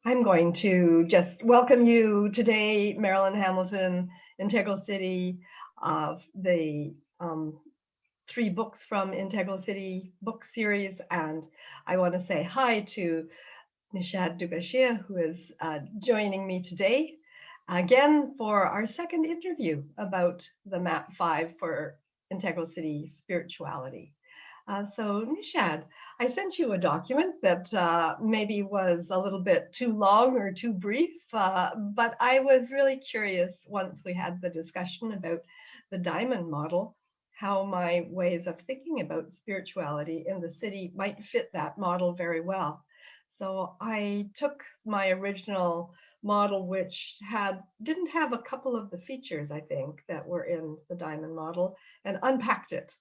I'm going to just welcome you today, Marilyn Hamilton, IntegralCity, the 3 books from IntegralCity book series. And I want to say hi to Nish Dubashia, who is joining me today, again for our second interview about the MAP 5 for IntegralCity spirituality. So Nishad, I sent you a document that maybe was a little bit too long or too brief, but I was really curious once we had the discussion about the diamond model, how my ways of thinking about spirituality in the city might fit that model very well. So I took my original model, which didn't have a couple of the features, I think, that were in the diamond model, and unpacked it.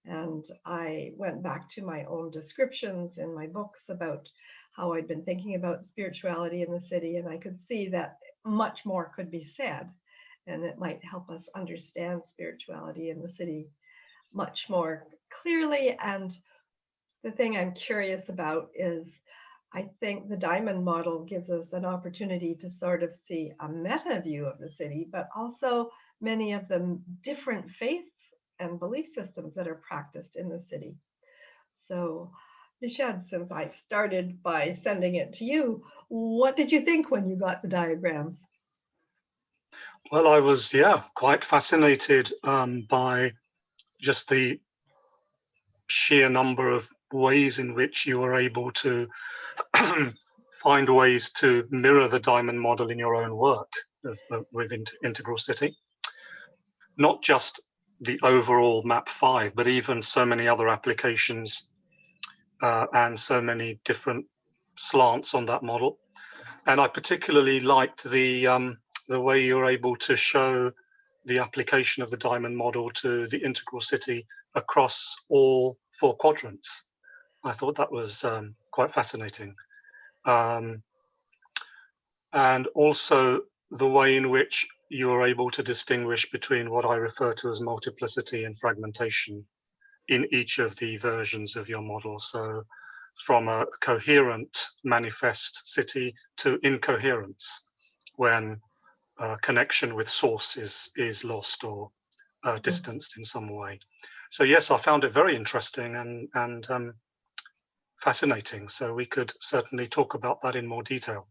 And I went back to my own descriptions in my books about how I'd been thinking about spirituality in the city, and I could see that much more could be said, and it might help us understand spirituality in the city much more clearly. And the thing I'm curious about is, I think the diamond model gives us an opportunity to sort of see a meta view of the city, but also many of the different faiths and belief systems that are practiced in the city. So, Nishad, since I started by sending it to you, what did you think when you got the diagrams? Well, I was, quite fascinated by just the sheer number of ways in which you were able to find ways to mirror the diamond model in your own work with IntegralCity. Not just the overall MAP 5, but even so many other applications and so many different slants on that model. And I particularly liked the way you're able to show the application of the diamond model to the IntegralCity across all 4 quadrants. I thought that was quite fascinating. And also the way in which you are able to distinguish between what I refer to as multiplicity and fragmentation in each of the versions of your model. So from a coherent manifest city to incoherence when connection with source is lost or distanced in some way. So yes, I found it very interesting and fascinating. So we could certainly talk about that in more detail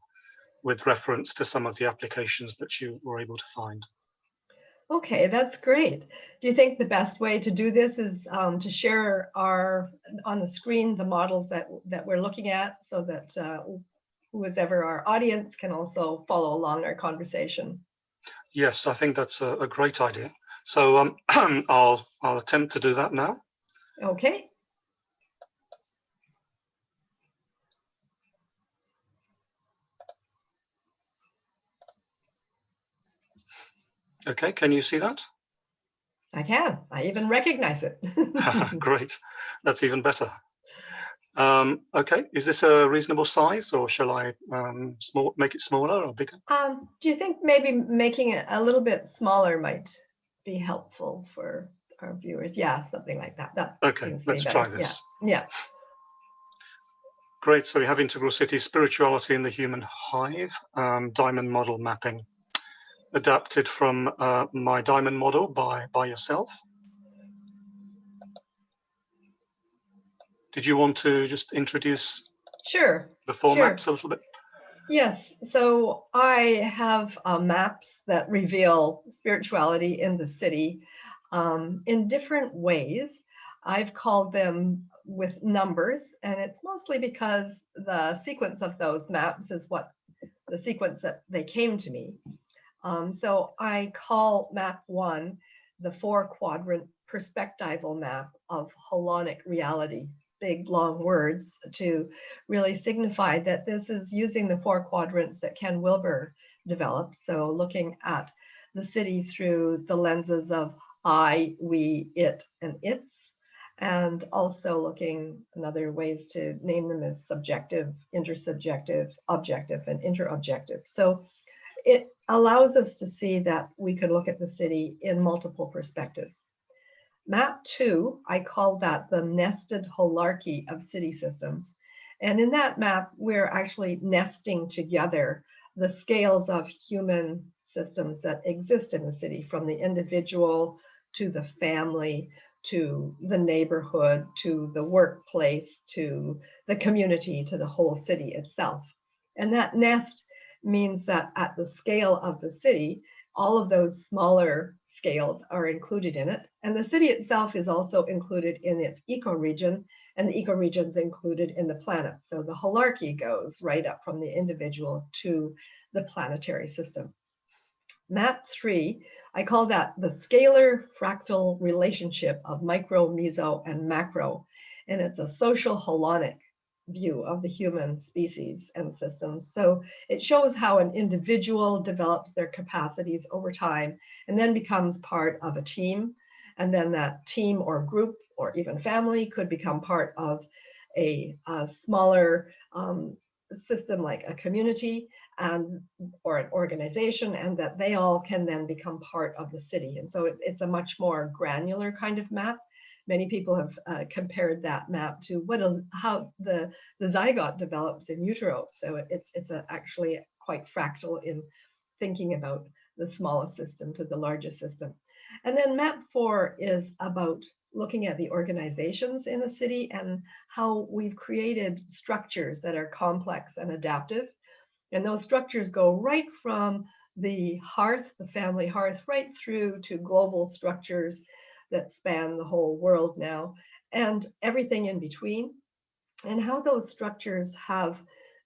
with reference to some of the applications that you were able to find. Okay, that's great. Do you think the best way to do this is to share on the screen the models that we're looking at, so that whoever our audience can also follow along our conversation? Yes, I think that's a great idea. So I'll attempt to do that now. Okay. Okay, can you see that? I can. I even recognize it. Great, that's even better. Okay, is this a reasonable size, or shall I make it smaller or bigger? Do you think maybe making it a little bit smaller might be helpful for our viewers? Yeah, something like that. Okay, let's try this. Yeah. Great, so we have IntegralCity, Spirituality in the Human Hive, diamond model mapping, adapted from my diamond model by yourself. Did you want to just introduce the formats a little bit? Yes, so I have maps that reveal spirituality in the city in different ways. I've called them with numbers, and it's mostly because the sequence of those maps is what the sequence that they came to me. So I call map 1 the 4-quadrant perspectival map of holonic reality. Big long words to really signify that this is using the 4 quadrants that Ken Wilber developed. So looking at the city through the lenses of I, we, it, and its, and also looking another ways to name them as subjective, intersubjective, objective, and interobjective. So it allows us to see that we could look at the city in multiple perspectives. Map 2, I call that the nested holarchy of city systems. And in that map, we're actually nesting together the scales of human systems that exist in the city, from the individual to the family, to the neighborhood, to the workplace, to the community, to the whole city itself. And that nest means that at the scale of the city, all of those smaller scales are included in it. And the city itself is also included in its ecoregion, and the ecoregion is included in the planet. So the hierarchy goes right up from the individual to the planetary system. Map 3, I call that the scalar fractal relationship of micro, meso, and macro. And it's a social holonic view of the human species and systems. So it shows how an individual develops their capacities over time and then becomes part of a team. And then that team or group or even family could become part of a smaller system like a community or an organization, and that they all can then become part of the city. And so it's a much more granular kind of map. Many people have compared that map to how the zygote develops in utero. So it's actually quite fractal in thinking about the smallest system to the largest system. And then map 4 is about looking at the organizations in the city and how we've created structures that are complex and adaptive. And those structures go right from the hearth, the family hearth, right through to global structures that span the whole world now, and everything in between, and how those structures have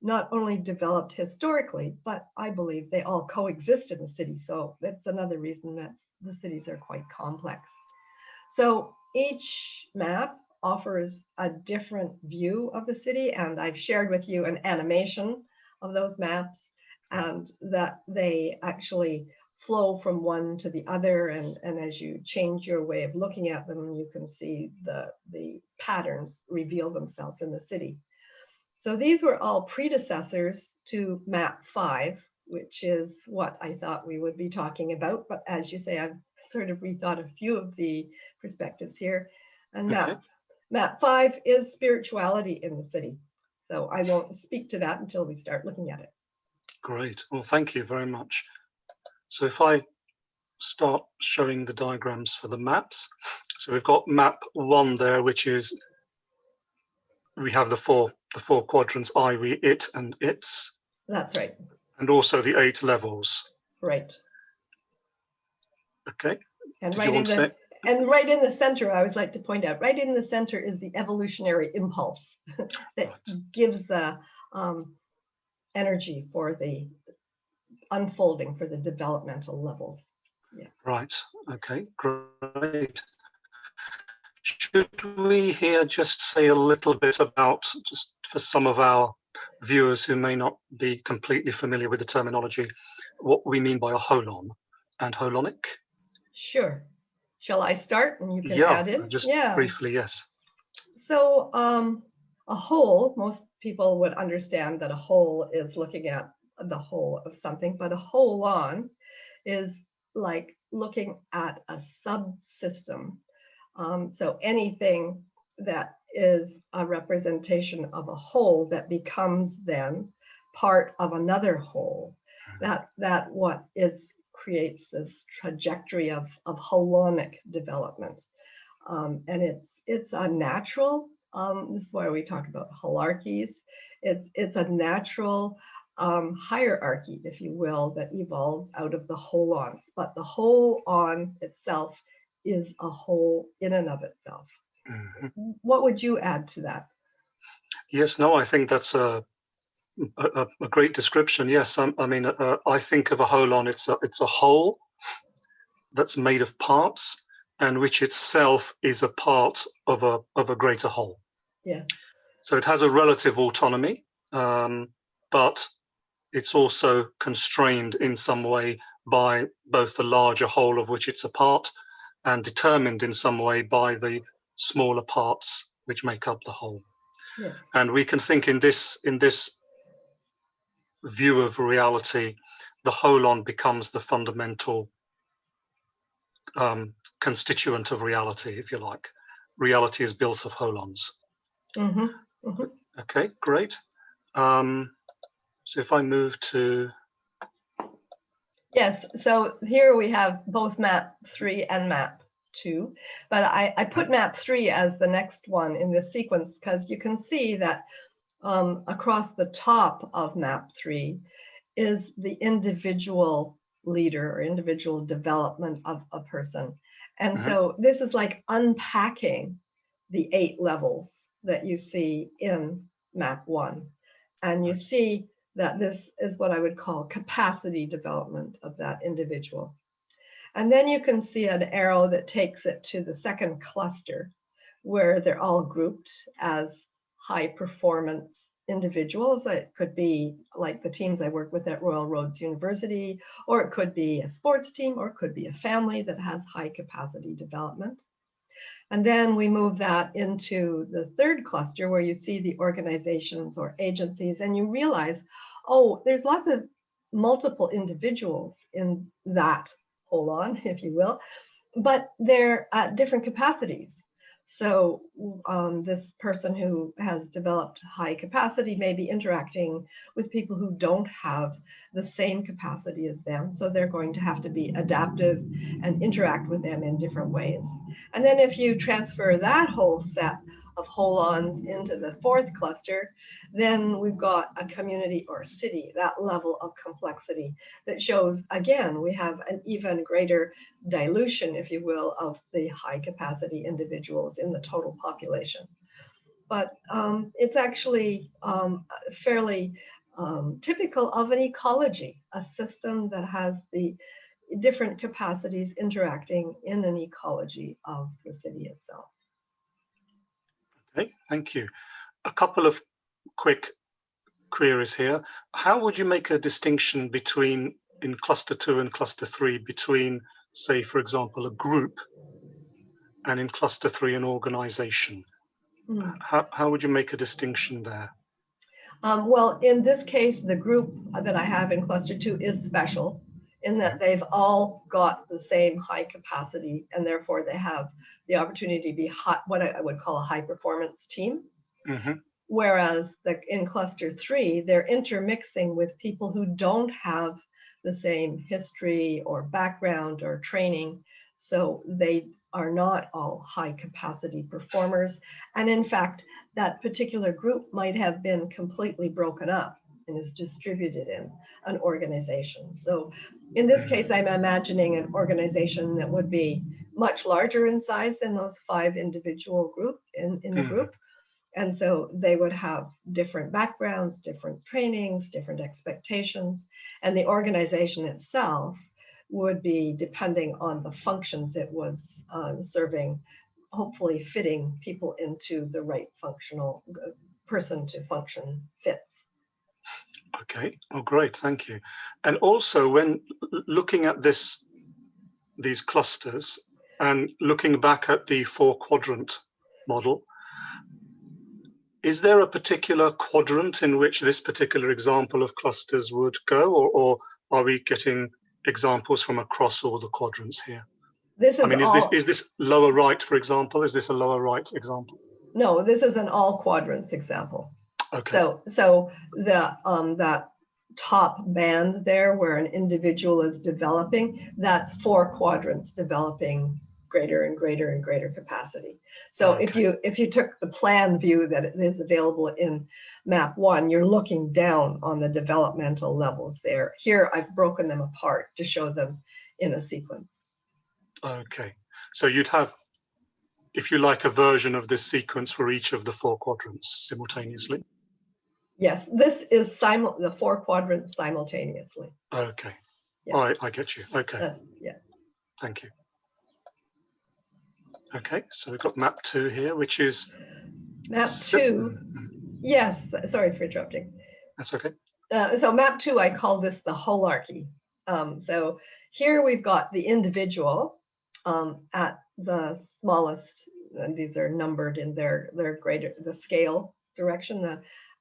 not only developed historically, but I believe they all coexist in the city. So that's another reason that the cities are quite complex. So each map offers a different view of the city, and I've shared with you an animation of those maps, and that they actually flow from one to the other, and as you change your way of looking at them, you can see the patterns reveal themselves in the city. So these were all predecessors to map 5, which is what I thought we would be talking about. But as you say, I've sort of rethought a few of the perspectives here. And map 5 is spirituality in the city. So I won't speak to that until we start looking at it. Great. Well, thank you very much. So if I start showing the diagrams for the maps. So we've got map 1 there, which is, we have the four quadrants, I, we, it, and its. That's right. And also the 8 levels. Right. Okay. And right in the center, I always like to point out, right in the center is the evolutionary impulse that gives the energy for the unfolding, for the developmental levels. Yeah. Right. Okay. Great. Should we here just say a little bit about, just for some of our viewers who may not be completely familiar with the terminology, what we mean by a holon and holonic? Sure. Shall I start and you can add in? Just briefly, yes. So a whole, most people would understand that a whole is looking at the whole of something, but a holon is like looking at a subsystem. So anything that is a representation of a whole that becomes then part of another whole, that what creates this trajectory of holonic development. And it's a natural, this is why we talk about hierarchies. It's a natural hierarchy, if you will, that evolves out of the holons. But the holon itself is a whole in and of itself. Mm-hmm. What would you add to that? Yes, no, I think that's a great description. Yes, I mean, I think of a holon, it's a whole that's made of parts, and which itself is a part of a greater whole. Yes. So it has a relative autonomy, but it's also constrained in some way by both the larger whole of which it's a part, and determined in some way by the smaller parts which make up the whole. Yes. And we can think in this view of reality, the holon becomes the fundamental constituent of reality, if you like. Reality is built of holons. Mm-hmm. Mm-hmm. Okay, great. So if I move to... Yes, so here we have both map 3 and map 2, but I put map 3 as the next one in this sequence because you can see that across the top of map 3 is the individual leader or individual development of a person. And so this is like unpacking the 8 levels that you see in map 1. And you see that this is what I would call capacity development of that individual. And then you can see an arrow that takes it to the second cluster, where they're all grouped as high performance individuals. It could be like the teams I work with at Royal Roads University, or it could be a sports team, or it could be a family that has high capacity development. And then we move that into the third cluster where you see the organizations or agencies, and you realize, oh, there's lots of multiple individuals in that holon, if you will, but they're at different capacities. So this person who has developed high capacity may be interacting with people who don't have the same capacity as them. So they're going to have to be adaptive and interact with them in different ways. And then if you transfer that whole set of holons into the fourth cluster, then we've got a community or city, that level of complexity that shows, again, we have an even greater dilution, if you will, of the high capacity individuals in the total population. But it's actually fairly typical of an ecology, a system that has the different capacities interacting in an ecology of the city itself. Okay, thank you. A couple of quick queries here. How would you make a distinction between, in cluster 2 and cluster 3, between, say, for example, a group, and in cluster 3, an organization? How would you make a distinction there? Well, in this case, the group that I have in cluster 2 is special in that they've all got the same high capacity, and therefore they have the opportunity to be what I would call a high performance team. Whereas in cluster 3, they're intermixing with people who don't have the same history or background or training. So they are not all high capacity performers. And in fact, that particular group might have been completely broken up and is distributed in an organization. So in this case, I'm imagining an organization that would be much larger in size than those 5 individual group in the group. And so they would have different backgrounds, different trainings, different expectations, and the organization itself would be depending on the functions it was serving, hopefully fitting people into the right functional person to function fits. Okay, oh great, thank you. And also when looking at these clusters and looking back at the 4-quadrant model, is there a particular quadrant in which this particular example of clusters would go, or are we getting examples from across all the quadrants here? This is is this lower right, for example? Is this a lower right example? No, this is an all quadrants example. Okay. So the that top band there where an individual is developing, that's 4 quadrants developing greater and greater and greater capacity. So okay. if you took the plan view that it is available in map 1, you're looking down on the developmental levels there. Here I've broken them apart to show them in a sequence. Okay, so you'd have, if you like, a version of this sequence for each of the 4 quadrants simultaneously? Yes, this is the 4 quadrants simultaneously. Okay, yeah. I get you. Okay, yeah. Thank you. Okay, so we've got map 2 here, which is... Map 2, yes, sorry for interrupting. That's okay. So map 2, I call this the holarchy. So here we've got the individual at the smallest, and these are numbered in their greater, the scale direction,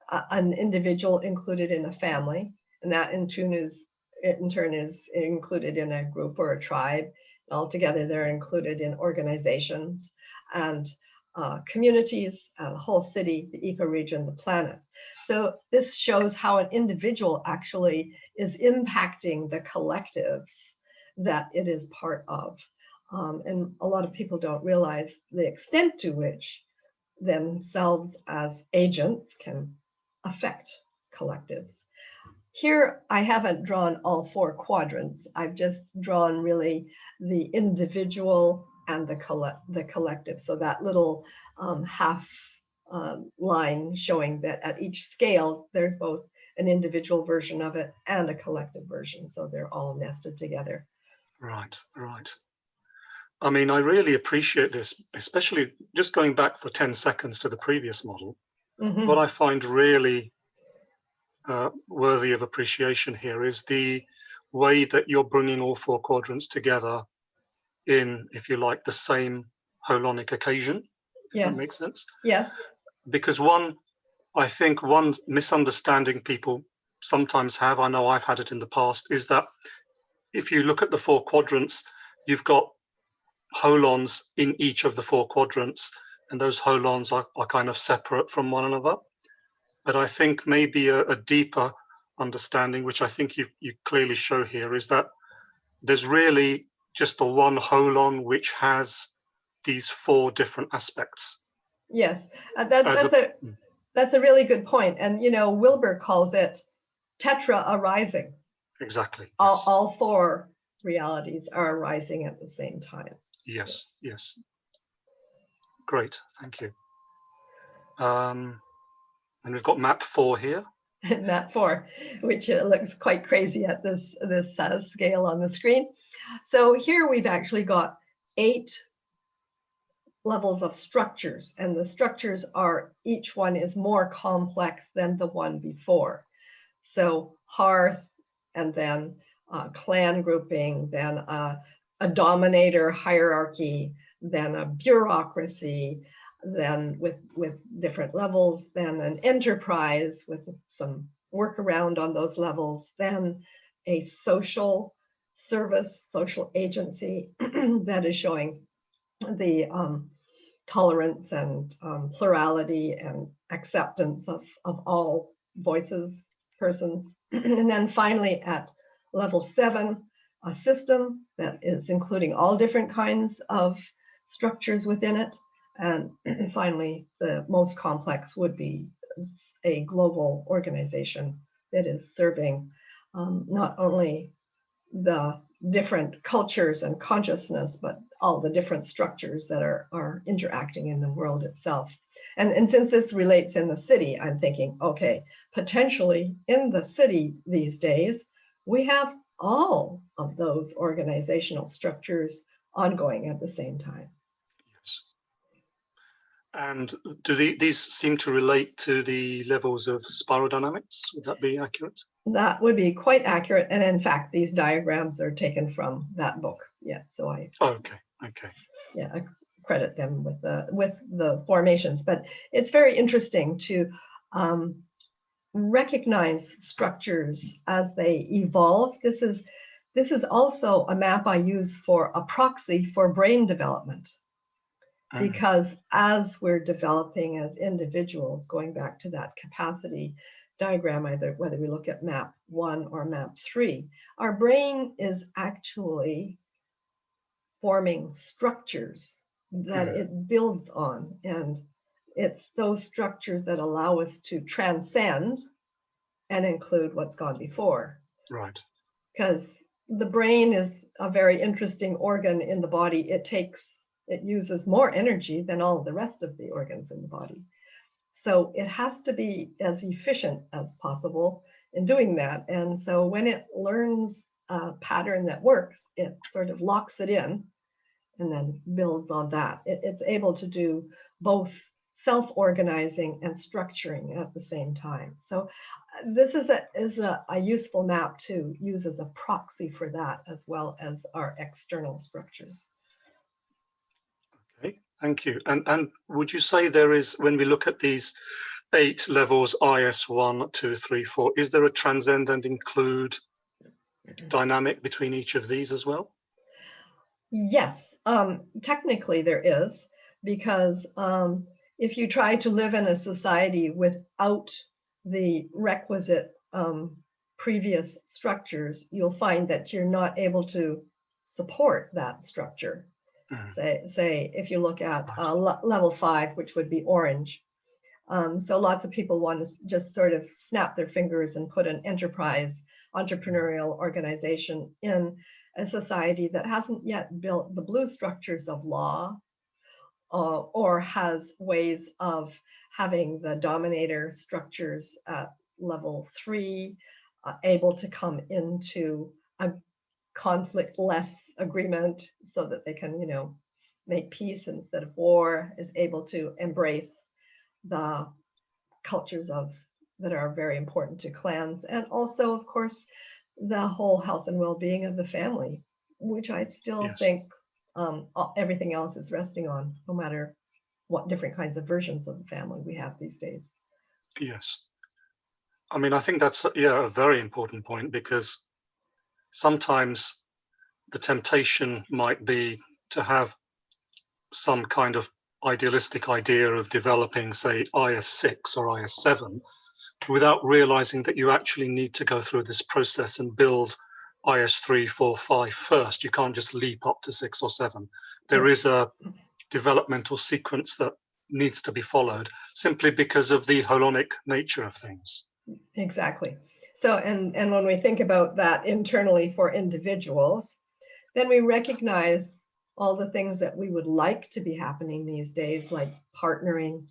an individual included in a family, and that in turn is included in a group or a tribe. Altogether, they're included in organizations, and communities, the whole city, the ecoregion, the planet. So this shows how an individual actually is impacting the collectives that it is part of. And a lot of people don't realize the extent to which themselves as agents can affect collectives. Here, I haven't drawn all 4 quadrants. I've just drawn really the individual and the collective. So that little half line showing that at each scale, there's both an individual version of it and a collective version. So they're all nested together. Right, right. I mean, I really appreciate this, especially just going back for 10 seconds to the previous model. What I find really worthy of appreciation here is the way that you're bringing all 4 quadrants together in, if you like, the same holonic occasion, if that makes sense. Yes. Because I think one misunderstanding people sometimes have, I know I've had it in the past, is that if you look at the 4 quadrants, you've got holons in each of the 4 quadrants, and those holons are kind of separate from one another. But I think maybe a deeper understanding, which I think you clearly show here, is that there's really just the one holon which has these 4 different aspects. Yes, that's a really good point. And, you know, Wilbur calls it tetra arising. Exactly. Yes. All 4 realities are arising at the same time. Yes, yes. Great, thank you. And we've got map 4 here. Map 4, which looks quite crazy at this scale on the screen. So here we've actually got 8 levels of structures, and the structures are, each one is more complex than the one before. So hearth, and then clan grouping, then a dominator hierarchy, then a bureaucracy, then with different levels, then an enterprise with some workaround on those levels, then a social service, social agency that is showing the tolerance and plurality and acceptance of all voices, persons. And then finally at level 7, a system that is including all different kinds of structures within it. And finally, the most complex would be a global organization that is serving not only the different cultures and consciousness, but all the different structures that are interacting in the world itself. And since this relates in the city, I'm thinking, okay, potentially in the city these days, we have all of those organizational structures ongoing at the same time. Yes. And do these seem to relate to the levels of spiral dynamics? Would that be accurate? That would be quite accurate. And in fact, these diagrams are taken from that book. Yeah, so I yeah, I credit them with the formations. But it's very interesting to recognize structures as they evolve. This is also a map I use for a proxy for brain development. Because as we're developing as individuals, going back to that capacity diagram, whether we look at map 1 or map 3, our brain is actually forming structures that it builds on. And it's those structures that allow us to transcend and include what's gone before. Right. Because the brain is a very interesting organ in the body. It uses more energy than all the rest of the organs in the body. So it has to be as efficient as possible in doing that. And so when it learns a pattern that works, it sort of locks it in and then builds on that. It's able to do both self-organizing and structuring at the same time. So this is a useful map to use as a proxy for that, as well as our external structures. Okay, thank you. And would you say there is, when we look at these 8 levels, IS 1, 2, 3, 4, is there a transcend and include dynamic between each of these as well? Yes, technically there is. because if you try to live in a society without the requisite previous structures, you'll find that you're not able to support that structure. Say if you look at level 5, which would be orange. So lots of people want to just sort of snap their fingers and put an enterprise, entrepreneurial organization in a society that hasn't yet built the blue structures of law, or has ways of having the dominator structures at level 3 able to come into a conflict-less agreement so that they can, make peace instead of war, is able to embrace the cultures that are very important to clans, and also, of course, the whole health and well-being of the family, which I still think everything else is resting on, no matter what different kinds of versions of the family we have these days. Yes. I mean, I think that's a very important point, because sometimes the temptation might be to have some kind of idealistic idea of developing, say, IS6 or IS7, without realizing that you actually need to go through this process and build IS3, 4, 5 first. You can't just leap up to 6 or 7. There is a developmental sequence that needs to be followed, simply because of the holonic nature of things. Exactly. So, and when we think about that internally for individuals, then we recognize all the things that we would like to be happening these days, like partnering,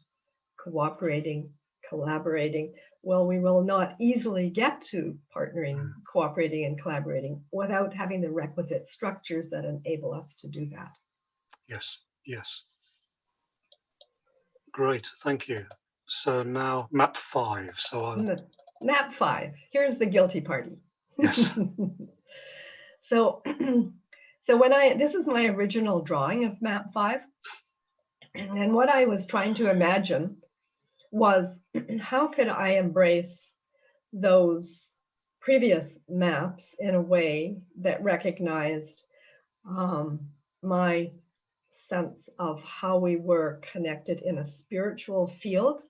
cooperating, collaborating. Well, we will not easily get to partnering, cooperating, and collaborating without having the requisite structures that enable us to do that. Yes, yes. Great, thank you. So now map 5. So map 5. Here's the guilty party. Yes. So this is my original drawing of map 5. And what I was trying to imagine was, how could I embrace those previous maps in a way that recognized my sense of how we were connected in a spiritual field,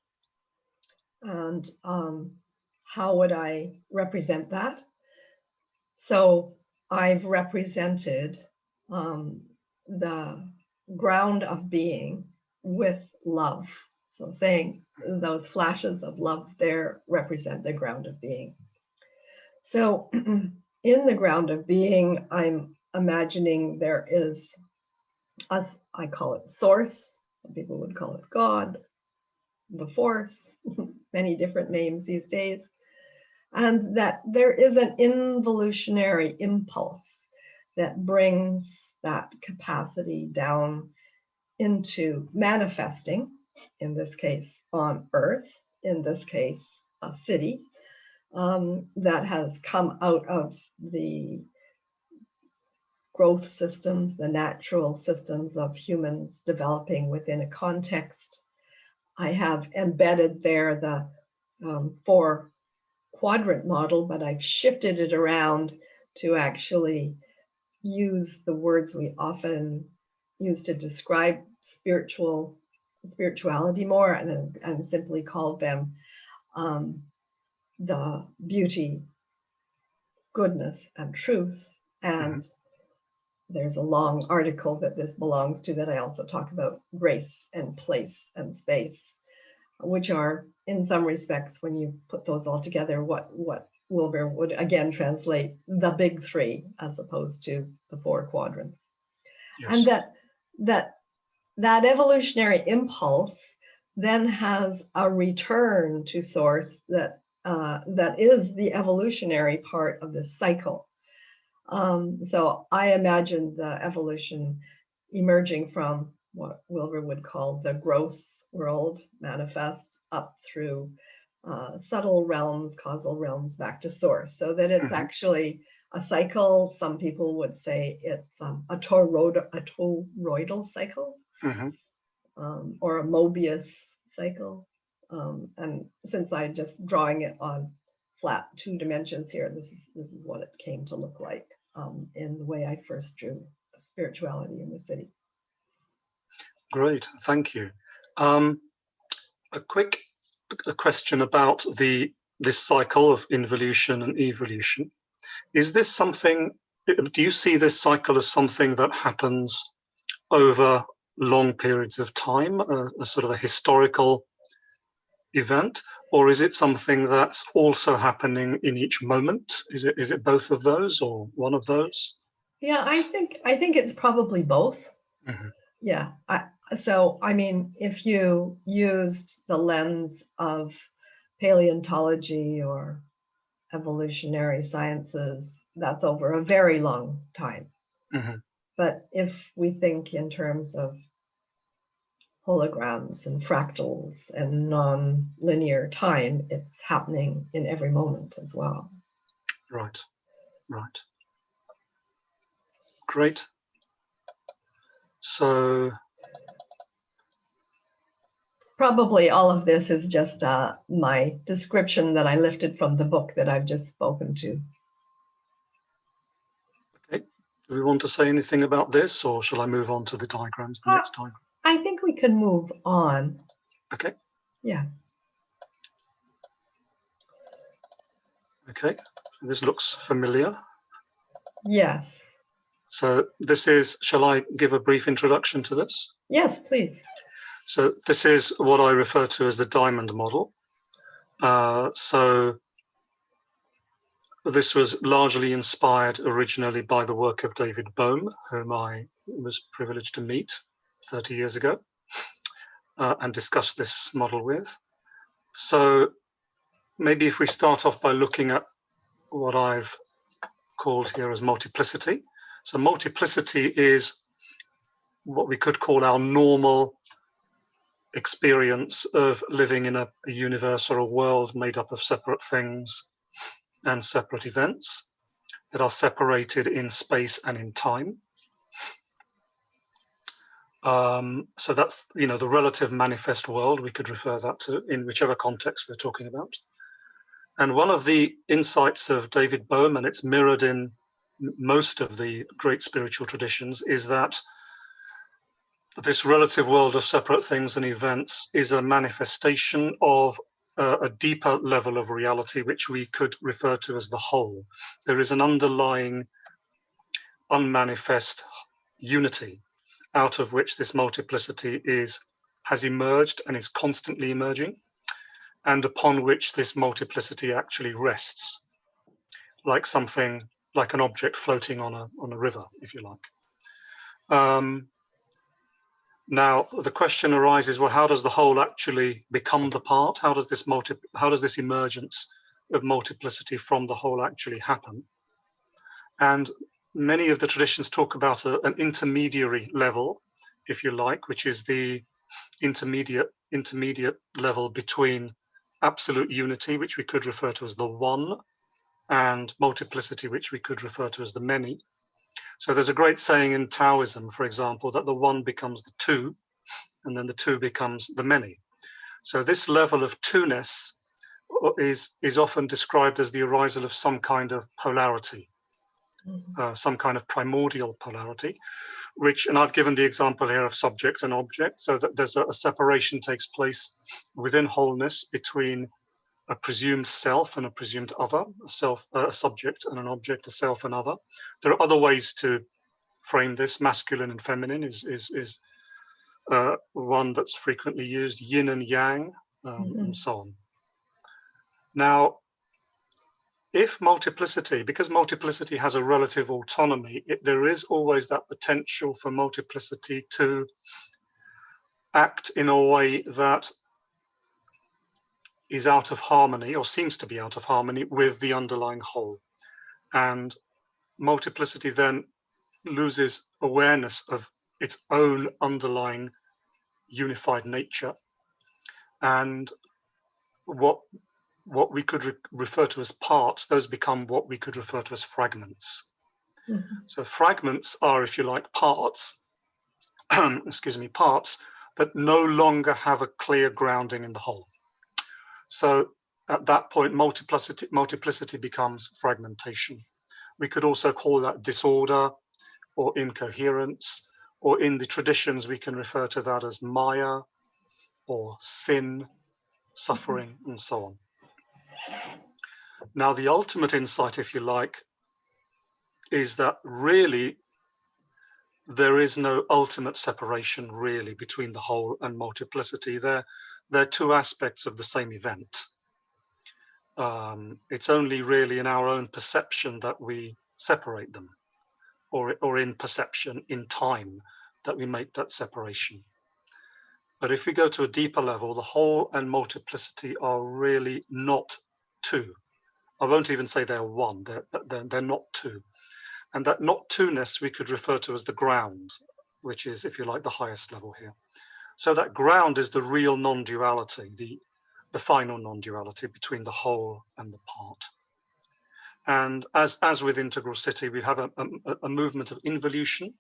and how would I represent that? So I've represented the ground of being with love. So saying those flashes of love there represent the ground of being. So in the ground of being, I'm imagining there is, I call it source. Some people would call it God, the force, many different names these days. And that there is an involutionary impulse that brings that capacity down into manifesting, in this case on Earth, in this case a city, that has come out of the growth systems, the natural systems of humans developing within a context. I have embedded there the 4-quadrant model, but I've shifted it around to actually use the words we often use to describe spirituality more, and simply called them the beauty, goodness, and truth. And there's a long article that this belongs to that I also talk about grace and place and space, which are, in some respects, when you put those all together, what Wilber would again translate the big 3 as opposed to the 4 quadrants. Yes. And that evolutionary impulse then has a return to source that is the evolutionary part of this cycle. So I imagine the evolution emerging from what Wilber would call the gross world manifest up through subtle realms, causal realms, back to source, so that it's actually a cycle. Some people would say it's a toroidal cycle, or a Mobius cycle. And since I'm just drawing it on flat 2 dimensions here, this is what it came to look like in the way I first drew spirituality in the city. Great, thank you. A quick question about this cycle of involution and evolution. Is this something, do you see this cycle as something that happens over long periods of time, a sort of a historical event, or is it something that's also happening in each moment? Is it both of those or one of those? Yeah, I think it's probably both. Mm-hmm. Yeah. So, I mean, if you used the lens of paleontology or evolutionary sciences, that's over a very long time. Mm-hmm. But if we think in terms of holograms and fractals and non-linear time, it's happening in every moment as well. Right, right. Great. So probably all of this is just my description that I lifted from the book that I've just spoken to. okay. Do we want to say anything about this, or shall I move on to the diagrams, the next diagram? I think we can move on. Okay. Yeah. Okay. This looks familiar. Yes. So this is, shall I give a brief introduction to this? Yes, please. So this is what I refer to as the diamond model. So this was largely inspired originally by the work of David Bohm, whom I was privileged to meet 30 years ago and discuss this model with. So maybe if we start off by looking at what I've called here as multiplicity. So multiplicity is what we could call our normal experience of living in a universe or a world made up of separate things and separate events that are separated in space and in time. So that's, you know, the relative manifest world, we could refer that to in whichever context we're talking about. And one of the insights of David Bohm, and it's mirrored in most of the great spiritual traditions, is that this relative world of separate things and events is a manifestation of a deeper level of reality, which we could refer to as the whole. There is an underlying unmanifest unity out of which this multiplicity has emerged and is constantly emerging, and upon which this multiplicity actually rests, like something, like an object floating on a river, if you like. Now the question arises: well, how does the whole actually become the part? How does this emergence of multiplicity from the whole actually happen? And many of the traditions talk about an intermediary level, if you like, which is the intermediate level between absolute unity, which we could refer to as the one, and multiplicity, which we could refer to as the many. So there's a great saying in Taoism, for example, that the one becomes the two, and then the two becomes the many. So this level of two-ness is often described as the arisal of some kind of polarity, some kind of primordial polarity, which, and I've given the example here of subject and object, so that there's a separation takes place within wholeness between a presumed self and a presumed other, a subject and an object, a self and other. There are other ways to frame this. Masculine and feminine is one that's frequently used, yin and yang, and so on. Now, if multiplicity, because multiplicity has a relative autonomy, there is always that potential for multiplicity to act in a way that is out of harmony, or seems to be out of harmony, with the underlying whole. And multiplicity then loses awareness of its own underlying unified nature, and what we could refer to as parts, those become what we could refer to as fragments. So fragments are, if you like, parts excuse me, parts that no longer have a clear grounding in the whole. So at that point, multiplicity becomes fragmentation. We could also call that disorder or incoherence or in the traditions, we can refer to that as Maya or sin, suffering, and so on. Now, the ultimate insight, if you like, is that really there is no ultimate separation really between the whole and multiplicity. They're two aspects of the same event. It's only really in our own perception that we separate them, or in perception, in time, that we make that separation. But if we go to a deeper level, the whole and multiplicity are really not two. I won't even say they're one, they're not two. And that not two-ness we could refer to as the ground, which is, if you like, the highest level here. So that ground is the real non-duality, the final non-duality between the whole and the part. And as with IntegralCity, we have a movement of involution,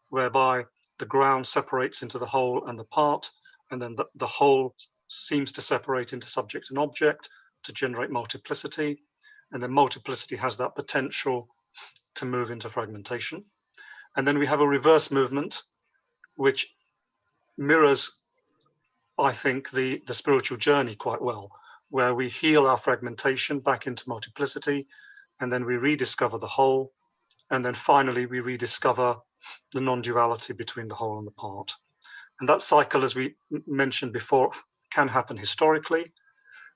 whereby the ground separates into the whole and the part, and then the whole seems to separate into subject and object to generate multiplicity, and then multiplicity has that potential to move into fragmentation. And then we have a reverse movement, which mirrors, I think, the spiritual journey quite well, where we heal our fragmentation back into multiplicity, and then we rediscover the whole, and then finally we rediscover the non-duality between the whole and the part. And that cycle, as we mentioned before, can happen historically,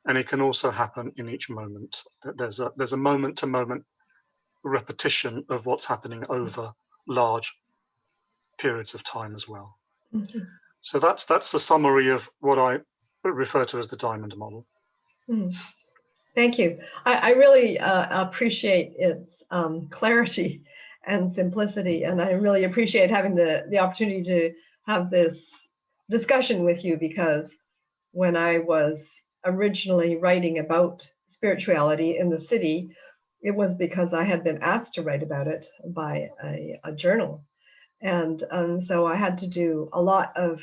and it can also happen in each moment. There's a moment-to-moment repetition of what's happening over large periods of time as well. Mm-hmm. So that's the summary of what I refer to as the diamond model. Mm. Thank you. I really appreciate its clarity and simplicity, and I really appreciate having the opportunity to have this discussion with you, because when I was originally writing about spirituality in the city, it was because I had been asked to write about it by a journal. And so I had to do a lot of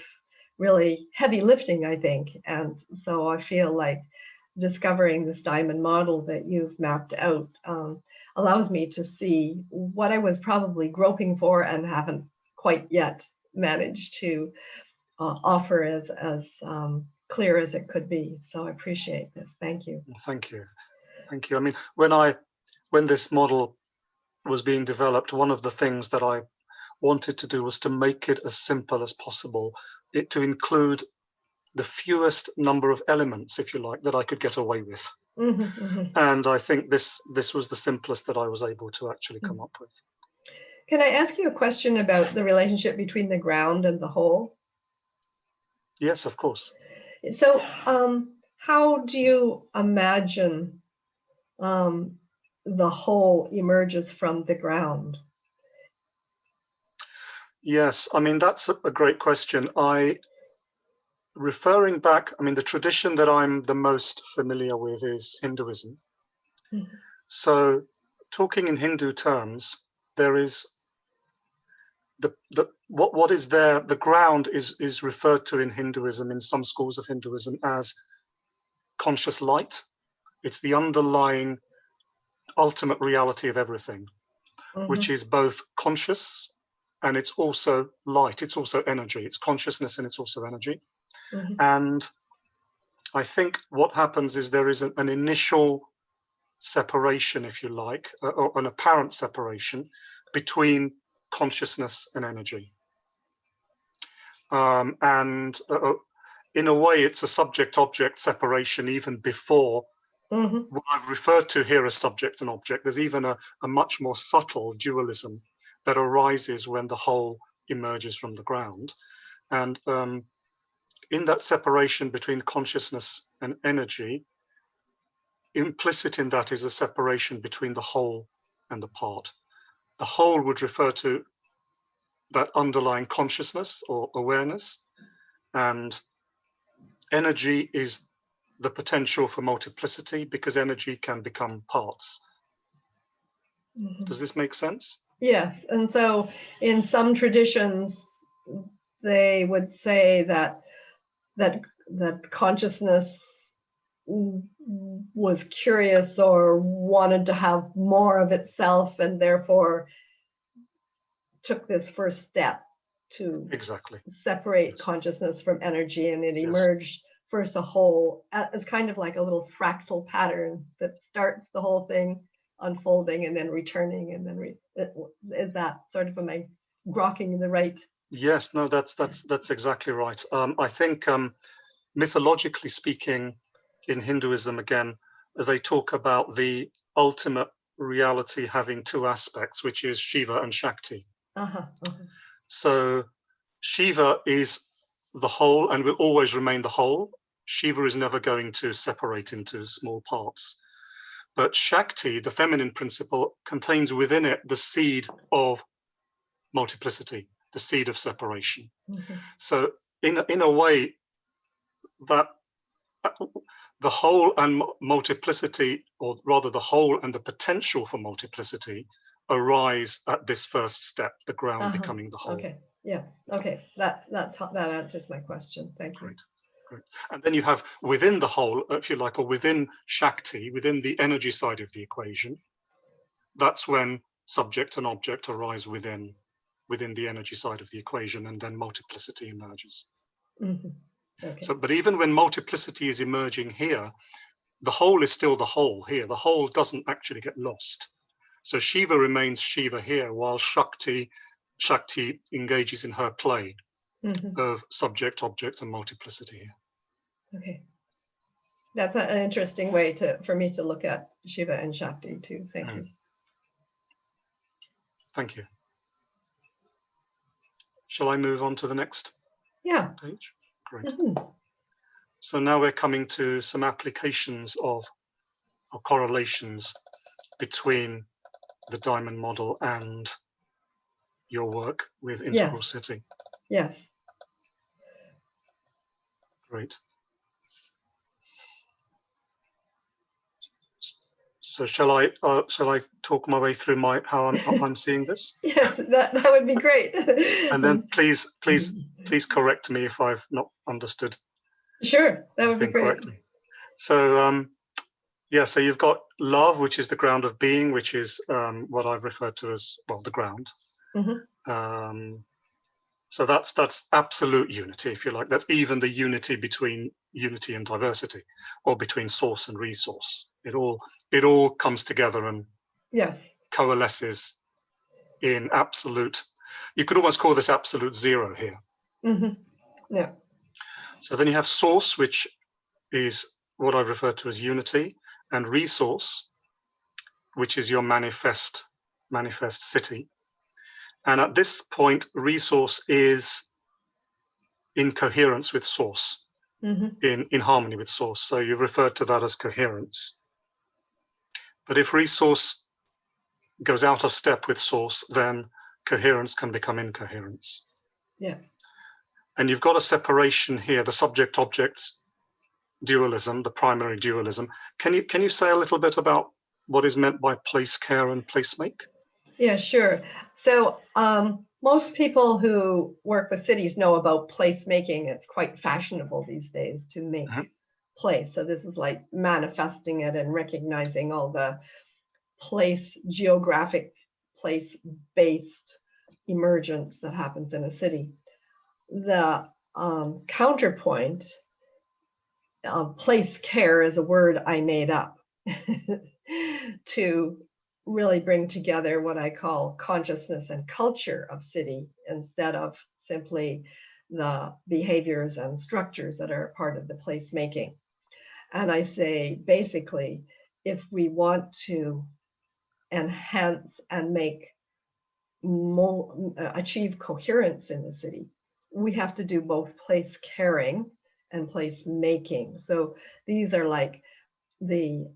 really heavy lifting, I think. And so I feel like discovering this diamond model that you've mapped out allows me to see what I was probably groping for and haven't quite yet managed to offer as clear as it could be. So I appreciate this. Thank you. Thank you. Thank you. I mean, when this model was being developed, one of the things that I wanted to do was to make it as simple as possible, to include the fewest number of elements, if you like, that I could get away with. Mm-hmm, mm-hmm. And I think this was the simplest that I was able to actually come up with. Can I ask you a question about the relationship between the ground and the whole? Yes, of course. So how do you imagine the whole emerges from the ground? Yes, I mean, that's a great question. Referring back, I mean, the tradition that I'm the most familiar with is Hinduism. Mm-hmm. So talking in Hindu terms, there is what is there, the ground is referred to in Hinduism, in some schools of Hinduism, as conscious light. It's the underlying ultimate reality of everything, mm-hmm. which is both conscious and it's also light. It's also energy. It's consciousness and it's also energy. Mm-hmm. And I think what happens is there is an initial separation, if you like, or an apparent separation between consciousness and energy. And in a way, it's a subject-object separation even before mm-hmm. what I've referred to here as subject and object. There's even a much more subtle dualism that arises when the whole emerges from the ground. And in that separation between consciousness and energy, implicit in that is a separation between the whole and the part. The whole would refer to that underlying consciousness or awareness, and energy is the potential for multiplicity because energy can become parts. Mm-hmm. Does this make sense? Yes, and so in some traditions, they would say that consciousness was curious or wanted to have more of itself, and therefore took this first step to Exactly. separate Yes. consciousness from energy, and it Yes. emerged first a whole as kind of like a little fractal pattern that starts the whole thing unfolding and then returning, and then is that sort of, am I grokking the right? Yes, no, that's exactly right. I think mythologically speaking, in Hinduism again, they talk about the ultimate reality having two aspects, which is Shiva and Shakti. So Shiva is the whole and will always remain the whole. Shiva is never going to separate into small parts. But Shakti, the feminine principle, contains within it the seed of multiplicity, the seed of separation. So in a way, that the whole and multiplicity, or rather the whole and the potential for multiplicity, arise at this first step, the ground becoming the whole. Okay, yeah, okay, that answers my question. Thank you. Great. Great. And then you have within the whole, if you like, or within Shakti, within the energy side of the equation, that's when subject and object arise within the energy side of the equation, and then multiplicity emerges. Okay. So, but even when multiplicity is emerging here, the whole is still the whole here. The whole doesn't actually get lost. So Shiva remains Shiva here, while Shakti engages in her play of subject, object, and multiplicity here. Okay. That's an interesting way for me to look at Shiva and Shakti too. Thank you. Thank you. Shall I move on to the next page? Great. So now we're coming to some applications of or correlations between the diamond model and your work with IntegralCity. Yes. Great. So shall I talk my way through how I'm seeing this? Yes, that would be great. And then please correct me if I've not understood. Sure, that would be great. Correctly. So yeah, so you've got love, which is the ground of being, which is what I've referred to as, well, the ground. So that's absolute unity, if you like. That's even the unity between unity and diversity, or between source and resource. It all comes together and coalesces in absolute. You could almost call this absolute zero here. Yeah. So then you have source, which is what I refer to as unity, and resource, which is your manifest city. And at this point, resource is in coherence with source, in harmony with source. So you've referred to that as coherence. But if resource goes out of step with source, then coherence can become incoherence. Yeah. And you've got a separation here, the subject-object dualism, the primary dualism. Can you say a little bit about what is meant by place care and placemake? Yeah, sure. So most people who work with cities know about placemaking. It's quite fashionable these days to make place. So this is like manifesting it and recognizing all the geographic place-based emergence that happens in a city. The counterpoint, place care, is a word I made up to really bring together what I call consciousness and culture of city, instead of simply the behaviors and structures that are part of the placemaking. And I say, basically, if we want to enhance and achieve coherence in the city, we have to do both place caring and place making. So these are like the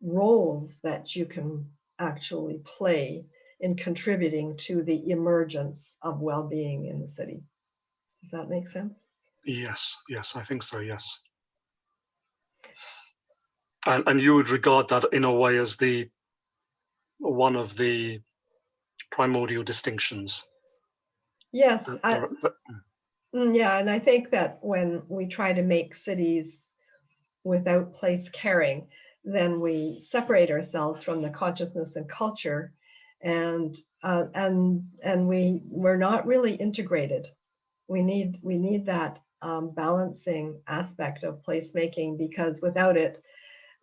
roles that you can actually play in contributing to the emergence of well-being in the city. Does that make sense? Yes, I think so, yes. And you would regard that in a way as one of the primordial distinctions. Yes. Yeah, and I think that when we try to make cities without place caring, then we separate ourselves from the consciousness and culture, and we're not really integrated. We need that balancing aspect of placemaking, because without it,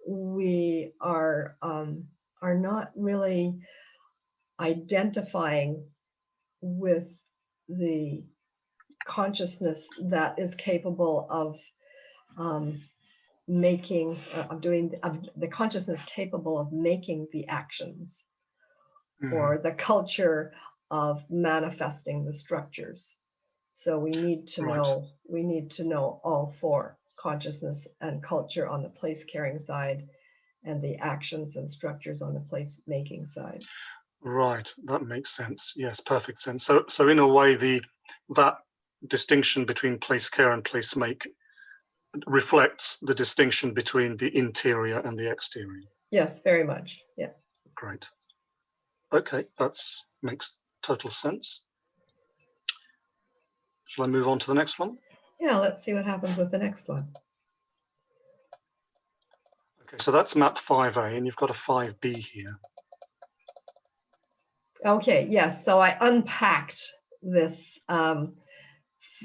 we are not really identifying with the consciousness that is capable of making the consciousness capable of making the actions, or the culture of manifesting the structures. So we need to know all four: consciousness and culture on the place carrying side, and the actions and structures on the place making side. Right, that makes sense. Yes, perfect sense. So in a way, that distinction between place care and place make reflects the distinction between the interior and the exterior. Yes, very much. Yeah. Great. Okay, that makes total sense. Shall I move on to the next one? Yeah, let's see what happens with the next one. Okay, so that's map 5A, and you've got a 5B here. Okay, yes. So I unpacked this.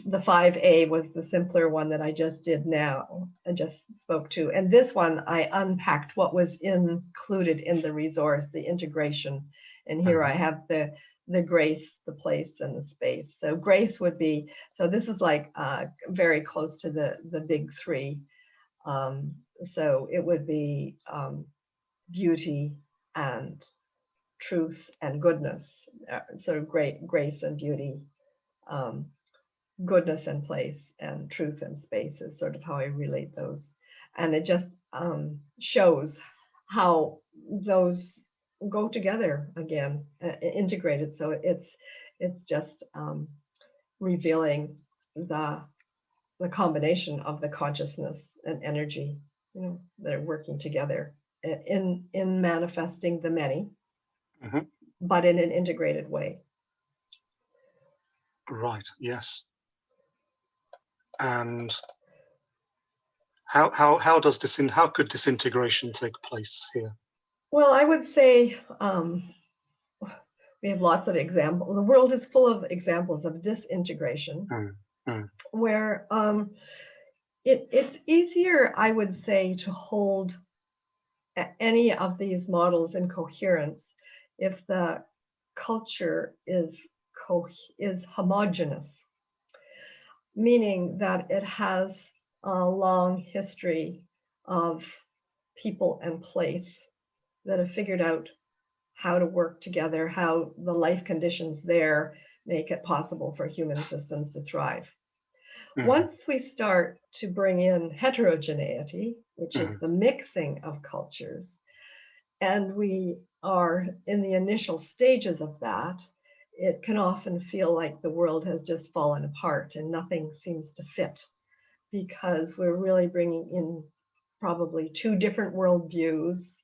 The 5A was the simpler one that I just did now and just spoke to. And this one, I unpacked what was included in the resource, the integration. And here I have the grace, the place, and the space. So grace would be, so this is like very close to the big three. So it would be beauty and truth and goodness. So grace and beauty, goodness and place, and truth and space is sort of how I relate those. And it just shows how those go together again, integrated. So it's just revealing the combination of the consciousness and energy, that are working together in manifesting the many, but in an integrated way. Right. Yes. And how could disintegration take place here? Well, I would say we have lots of examples. The world is full of examples of disintegration, where it's easier, I would say, to hold any of these models in coherence if the culture is homogeneous, meaning that it has a long history of people and place that have figured out how to work together, how the life conditions there make it possible for human systems to thrive. Once we start to bring in heterogeneity, which is the mixing of cultures, and we are in the initial stages of that, it can often feel like the world has just fallen apart and nothing seems to fit, because we're really bringing in probably two different worldviews,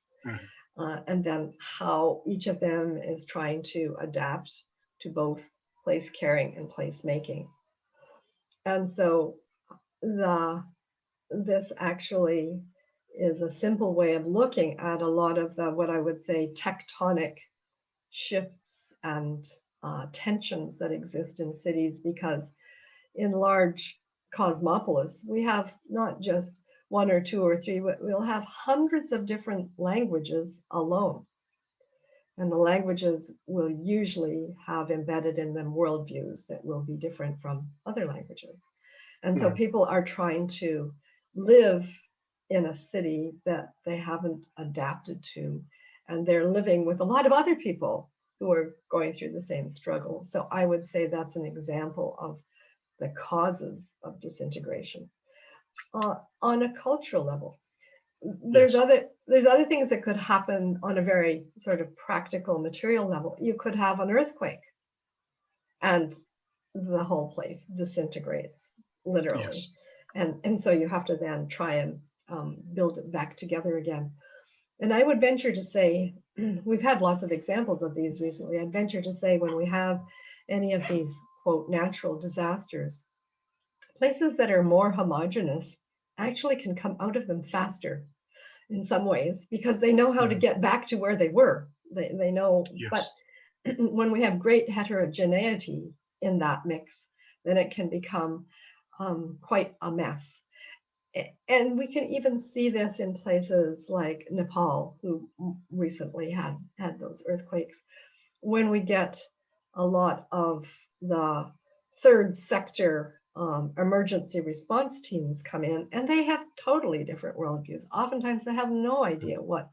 and then how each of them is trying to adapt to both place caring and place making. And so this actually is a simple way of looking at a lot of the, what I would say, tectonic shifts and tensions that exist in cities, because in large cosmopolis, we have not just one or two or three, we'll have hundreds of different languages alone. And the languages will usually have embedded in them worldviews that will be different from other languages. And so people are trying to live in a city that they haven't adapted to, and they're living with a lot of other people who are going through the same struggle. So I would say that's an example of the causes of disintegration. On a cultural level, there's other things that could happen on a very sort of practical material level. You could have an earthquake and the whole place disintegrates, literally. And so you have to then try and build it back together again. And I would venture to say, we've had lots of examples of these recently. I'd venture to say, when we have any of these, quote, natural disasters, places that are more homogeneous actually can come out of them faster in some ways, because they know how to get back to where they were. They know, when we have great heterogeneity in that mix, then it can become quite a mess. And we can even see this in places like Nepal, who recently had those earthquakes. When we get a lot of the third sector emergency response teams come in, and they have totally different worldviews. Oftentimes they have no idea what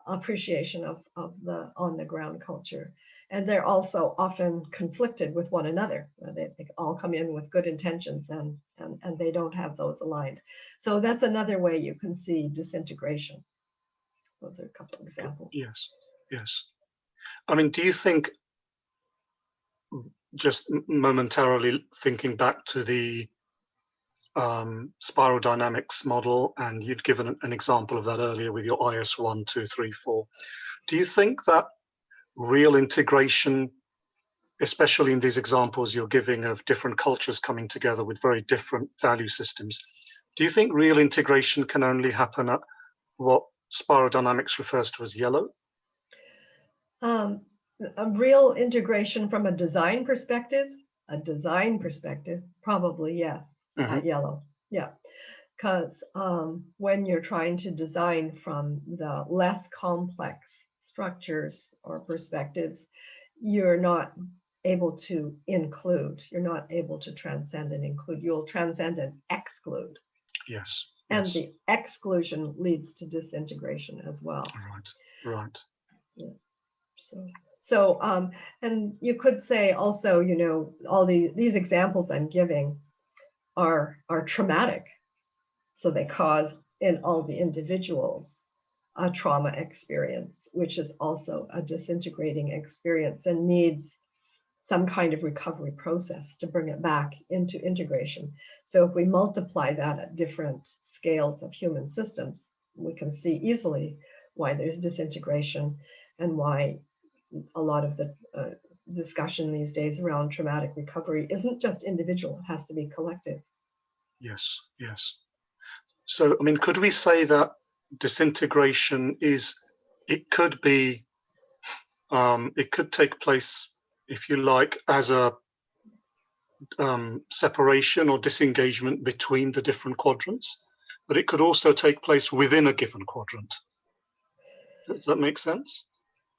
appreciation of the on the ground culture. And they're also often conflicted with one another. They all come in with good intentions and they don't have those aligned. So that's another way you can see disintegration. Those are a couple of examples. Yes, yes. I mean, do you think, just momentarily thinking back to the spiral dynamics model, and you'd given an example of that earlier with your IS 1, 2, 3, 4. Do you think that real integration, especially in these examples you're giving of different cultures coming together with very different value systems, do you think real integration can only happen at what spiral dynamics refers to as yellow? A real integration from a design perspective, probably, yeah, at yellow. Yeah, because when you're trying to design from the less complex structures or perspectives, you're not able to include, you're not able to transcend and include. You'll transcend and exclude. Yes. And yes. the exclusion leads to disintegration as well. Right. Yeah. So, and you could say also, all these examples I'm giving are traumatic. So they cause in all the individuals a trauma experience, which is also a disintegrating experience and needs some kind of recovery process to bring it back into integration. So if we multiply that at different scales of human systems, we can see easily why there's disintegration and why a lot of the discussion these days around traumatic recovery isn't just individual, it has to be collective. Yes. So, I mean, could we say that disintegration it could take place, if you like, as a separation or disengagement between the different quadrants, but it could also take place within a given quadrant. Does that make sense?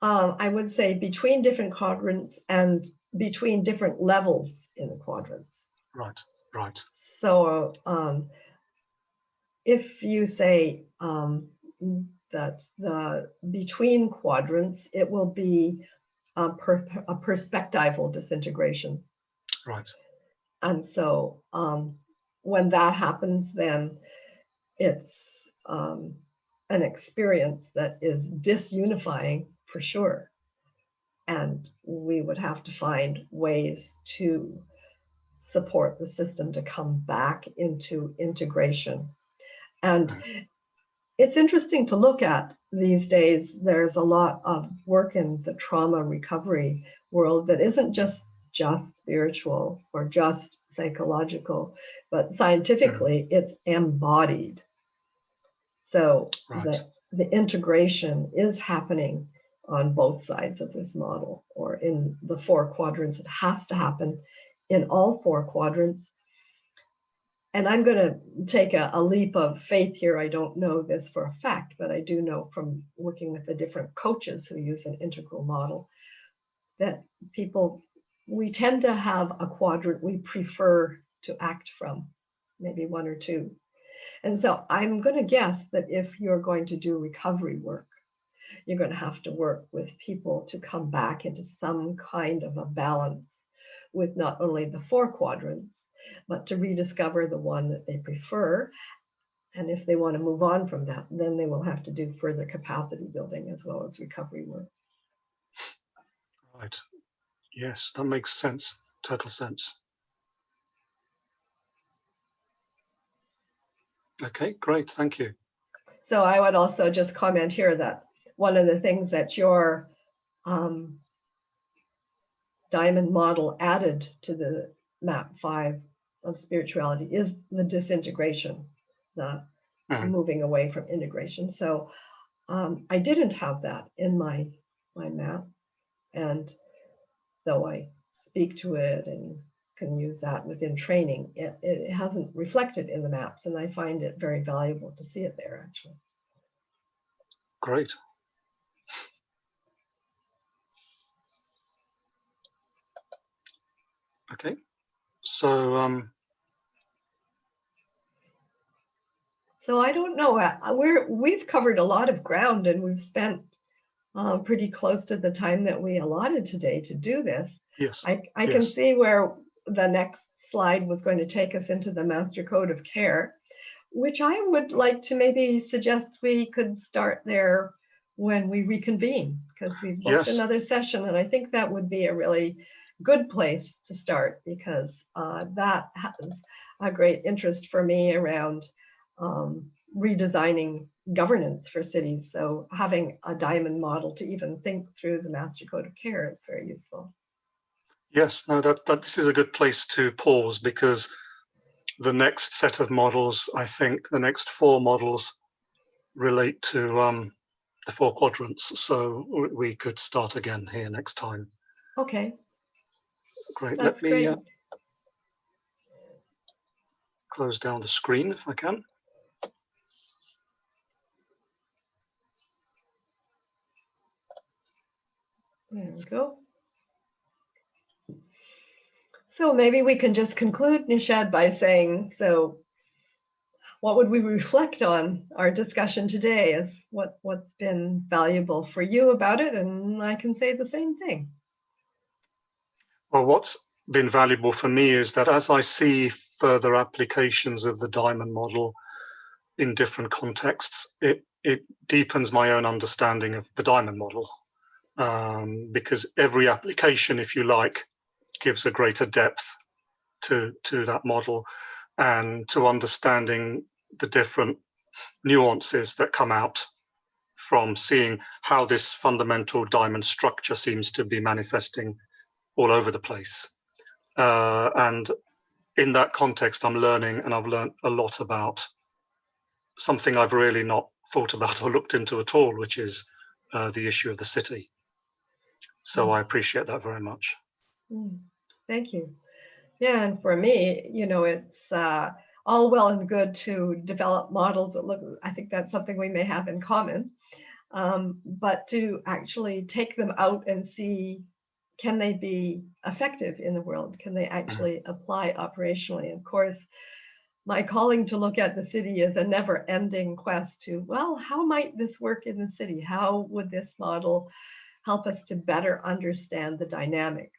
I would say between different quadrants and between different levels in the quadrants. Right. So if you say that the between quadrants, it will be a perspectival disintegration. Right. And so when that happens, then it's an experience that is disunifying for sure. And we would have to find ways to support the system to come back into integration. And it's interesting to look at these days. There's a lot of work in the trauma recovery world that isn't just spiritual or just psychological, but scientifically it's embodied. So the integration is happening on both sides of this model, or in the four quadrants. It has to happen in all four quadrants. And I'm going to take a leap of faith here. I don't know this for a fact, but I do know from working with the different coaches who use an integral model that we tend to have a quadrant we prefer to act from, maybe one or two. And so I'm going to guess that if you're going to do recovery work, you're going to have to work with people to come back into some kind of a balance with not only the four quadrants, but to rediscover the one that they prefer. And if they want to move on from that, then they will have to do further capacity building as well as recovery work. Right. Yes, that makes sense. Total sense. Okay, great. Thank you. So I would also just comment here that one of the things that your diamond model added to the map 5 of spirituality is the disintegration, the moving away from integration. So I didn't have that in my map, and though I speak to it and can use that within training, it hasn't reflected in the maps, and I find it very valuable to see it there, actually. Great. Okay, so so I don't know. We've covered a lot of ground, and we've spent pretty close to the time that we allotted today to do this. yes, I can see where the next slide was going to take us into the Master Code of Care, which I would like to maybe suggest we could start there when we reconvene, because we've booked another session, and I think that would be a really good place to start, because that has a great interest for me around redesigning governance for cities. So having a diamond model to even think through the Master Code of Care is very useful. Yes, no, that this is a good place to pause, because the next set of models, I think the next 4 models relate to the 4 quadrants. So we could start again here next time. Okay. Great. That's great. Close down the screen if I can. There we go. So maybe we can just conclude, Nishad, by saying, so what would we reflect on our discussion today as what's been valuable for you about it? And I can say the same thing. Well, what's been valuable for me is that as I see further applications of the diamond model in different contexts, it deepens my own understanding of the diamond model, because every application, if you like, gives a greater depth to that model and to understanding the different nuances that come out from seeing how this fundamental diamond structure seems to be manifesting all over the place. And in that context, I'm learning, and I've learned a lot about something I've really not thought about or looked into at all, which is the issue of the city. So I appreciate that very much. Thank you. Yeah, and for me, you know, it's all well and good to develop models that look, I think that's something we may have in common, but to actually take them out and see, can they be effective in the world? Can they actually apply operationally? Of course, my calling to look at the city is a never-ending quest to, well, how might this work in the city? How would this model help us to better understand the dynamics?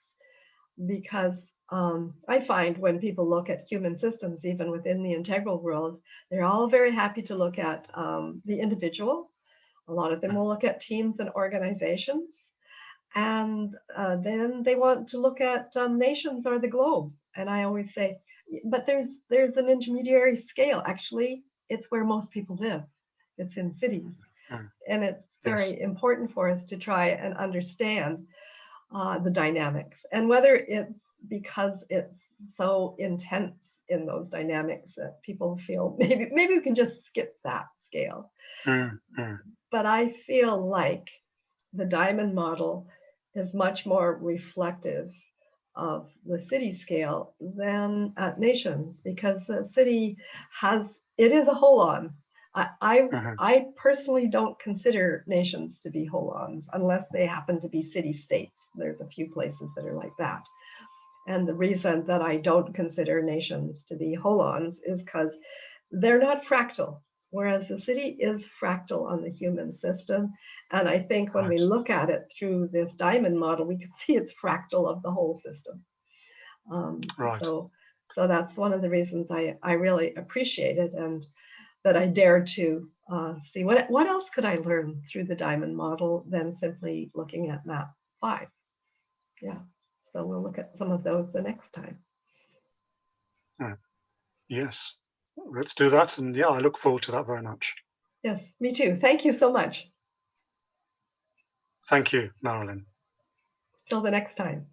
Because I find when people look at human systems, even within the integral world, they're all very happy to look at the individual. A lot of them will look at teams and organizations. And then they want to look at nations or the globe. And I always say, but there's an intermediary scale. Actually, it's where most people live. It's in cities. And it's very important for us to try and understand the dynamics, and whether it's because it's so intense in those dynamics that people feel maybe we can just skip that scale. But I feel like the diamond model is much more reflective of the city scale than at nations, because the city it is a whole-on. I personally don't consider nations to be whole-ons unless they happen to be city-states. There's a few places that are like that. And the reason that I don't consider nations to be whole-ons is because they're not fractal, whereas the city is fractal on the human system. And I think when we look at it through this diamond model, we can see it's fractal of the whole system. So that's one of the reasons I really appreciate it, and that I dared to see what else could I learn through the diamond model than simply looking at map 5. Yeah, so we'll look at some of those the next time. Yes, let's do that. And yeah, I look forward to that very much. Yes, me too. Thank you so much. Thank you, Marilyn. Till the next time.